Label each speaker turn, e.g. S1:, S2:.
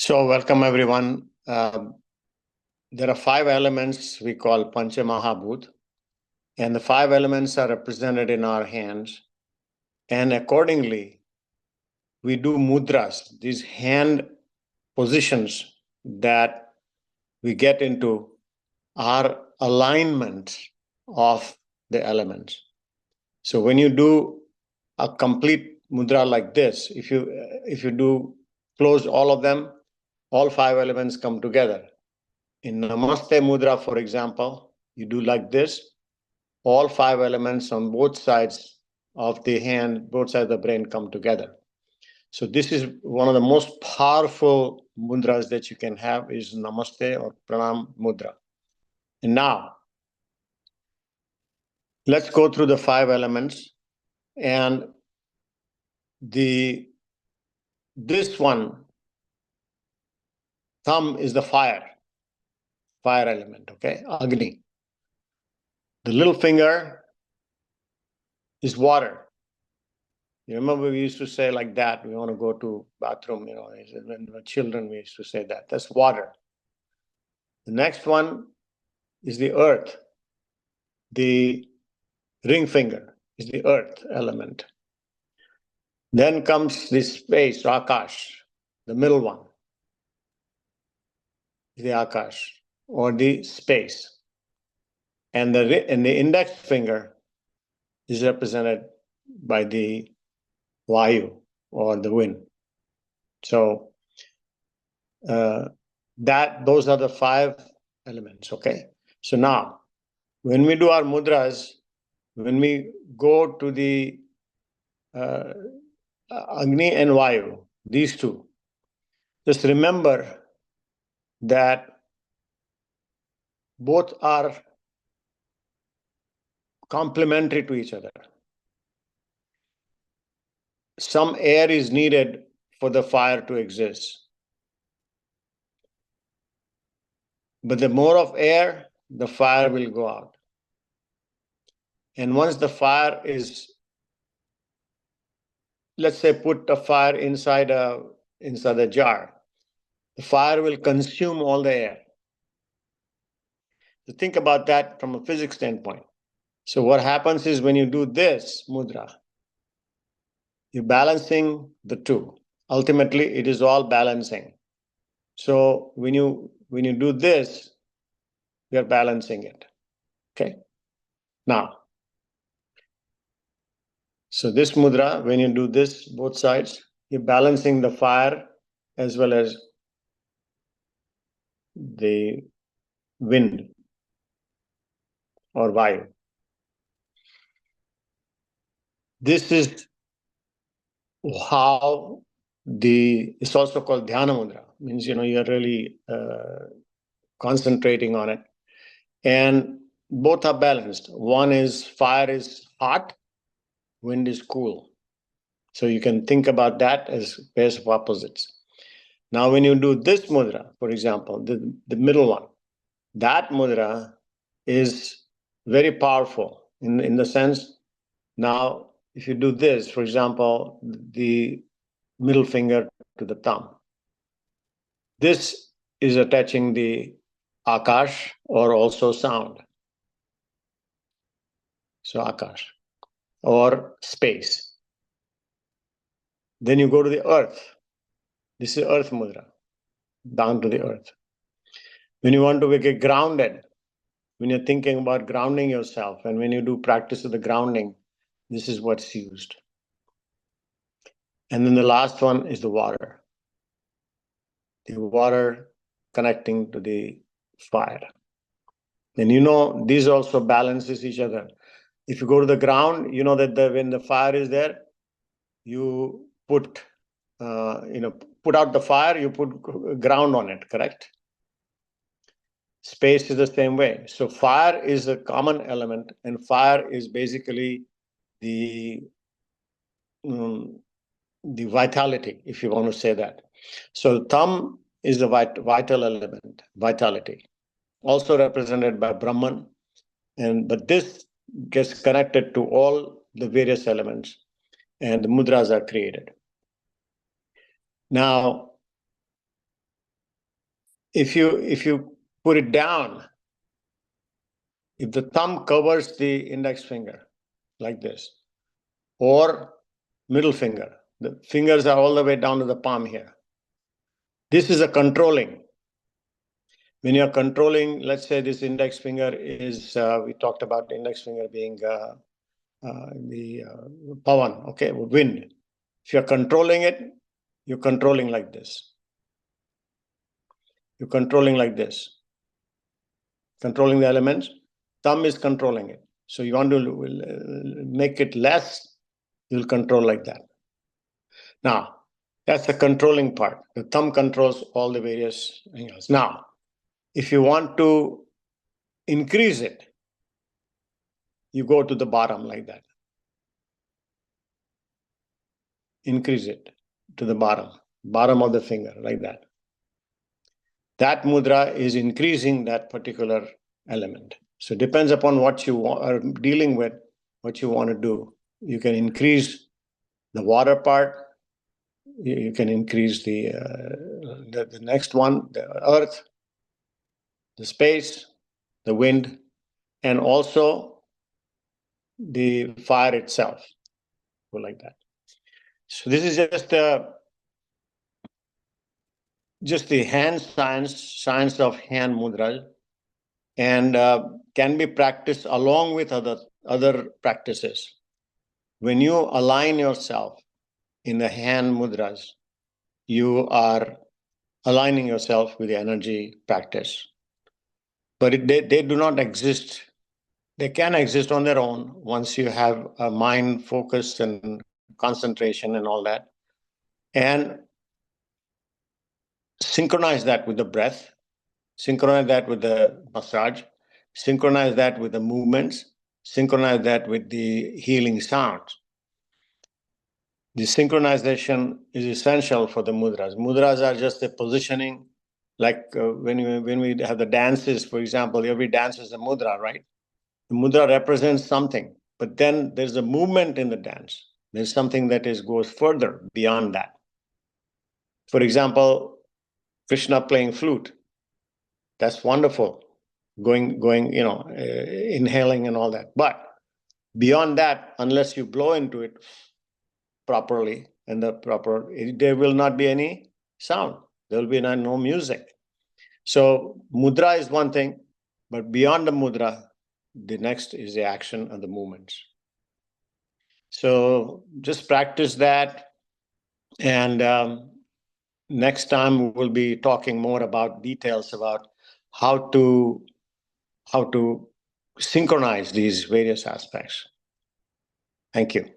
S1: So welcome everyone. There are 5 elements we call Pancha Mahabhut, and the 5 elements are represented in our hands. And accordingly, we do mudras, these hand positions that we get into our alignment of the elements. So when you do a complete mudra like this, if you do close all of them, all 5 elements come together. In Namaste Mudra, for example, you do like this, all 5 elements on both sides of the hand, both sides of the brain come together. So this is one of the most powerful mudras that you can have is Namaste or Pranam Mudra. And now, let's go through the 5 elements. And this one, thumb is the fire element, okay? Agni. The little finger is water. You remember we used to say like that, we want to go to bathroom, when we were children, we used to say that. That's water. The next one is the earth. The ring finger is the earth element. Then comes the space, Akash, the middle one. The Akash, or the space. And the index finger is represented by the Vayu, or the wind. So those are the 5 elements, okay? So now, when we do our mudras, when we go to the Agni and Vayu, these two, just remember that both are complementary to each other. Some air is needed for the fire to exist. But the more of air, the fire will go out. And once the fire is, let's say, put a fire inside a jar, the fire will consume all the air. So think about that from a physics standpoint. So what happens is when you do this mudra, you're balancing the two. Ultimately, it is all balancing. So when you do this, you're balancing it. Okay? Now, so this mudra, when you do this, both sides, you're balancing the fire as well as the wind or vayu. This is how it's also called dhyana mudra. Means, you're really concentrating on it. And both are balanced. One is fire is hot, wind is cool. So you can think about that as pairs of opposites. Now, when you do this mudra, for example, the middle one, that mudra is very powerful in the sense, now, if you do this, for example, the middle finger to the thumb, this is attaching the Akash or also sound. So Akash or space. Then you go to the earth. This is earth mudra, down to the earth. When you want to get grounded, when you're thinking about grounding yourself, and when you do practice of the grounding, this is what's used. And then the last one is the water. The water connecting to the fire. And these also balances each other. If you go to the ground, you know that when the fire is there, you put out the fire, you put ground on it, correct? Space is the same way. So fire is a common element, and fire is basically the vitality, if you want to say that. So thumb is the vital element, vitality, also represented by Brahman, but this gets connected to all the various elements, and the mudras are created. Now, if you put it down, if the thumb covers the index finger like this, or middle finger, the fingers are all the way down to the palm here. This is a controlling. When you're controlling, let's say this index finger is, we talked about index finger being the pavan, okay, wind. If you're controlling it, you're controlling like this. You're controlling like this. Controlling the elements. Thumb is controlling it. So you want to make it less, you'll control like that. Now, that's the controlling part. The thumb controls all the various angles. Now, if you want to increase it, you go to the bottom like that. Increase it to the bottom of the finger like that. That mudra is increasing that particular element. So it depends upon what you are dealing with, what you want to do. You can increase the water part. You can increase the next one, the earth, the space, the wind, and also the fire itself. Go like that. So this is just the hand science of hand mudra, and can be practiced along with other practices. When you align yourself in the hand mudras, you are aligning yourself with the energy practice. But they do not exist. They can exist on their own once you have a mind focus and concentration and all that. And synchronize that with the breath, synchronize that with the massage, synchronize that with the movements, synchronize that with the healing sounds. The synchronization is essential for the mudras. Mudras are just a positioning, like when we have the dances, for example, every dance is a mudra, right? The mudra represents something, but then there's a movement in the dance. There's something that goes further beyond that. For example, Krishna playing flute. That's wonderful. Going, inhaling and all that. But beyond that, unless you blow into it properly and there will not be any sound. There will be no music. So mudra is one thing, but beyond the mudra, the next is the action and the movements. So just practice that. And next time we'll be talking more about details about how to synchronize these various aspects. Thank you.